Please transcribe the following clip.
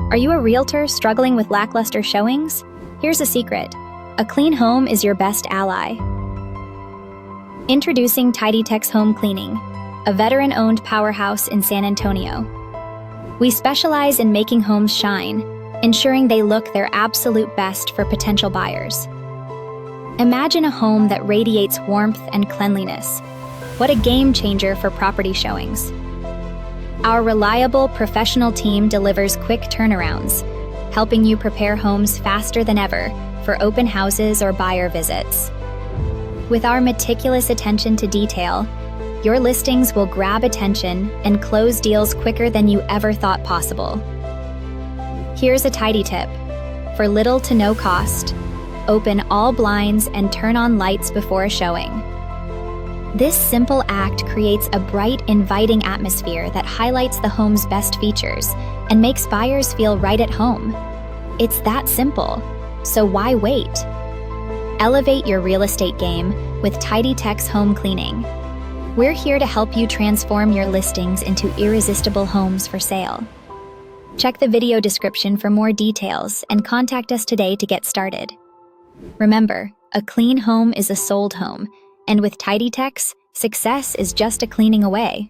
Are you a realtor struggling with lackluster showings? Here's a secret. A clean home is your best ally. Introducing TidyTex Home Cleaning, a veteran-owned powerhouse in San Antonio. We specialize in making homes shine, ensuring they look their absolute best for potential buyers. Imagine a home that radiates warmth and cleanliness. What a game changer for property showings. Our reliable, professional team delivers quick turnarounds, helping you prepare homes faster than ever for open houses or buyer visits. With our meticulous attention to detail, your listings will grab attention and close deals quicker than you ever thought possible. Here's a tidy tip. For little to no cost, open all blinds and turn on lights before a showing. This simple act creates a bright, inviting atmosphere that highlights the home's best features and makes buyers feel right at home. It's that simple, so why wait? Elevate your real estate game with TidyTex Home Cleaning. We're here to help you transform your listings into irresistible homes for sale. Check the video description for more details and contact us today to get started. Remember, a clean home is a sold home, and with TidyTex, success is just a cleaning away.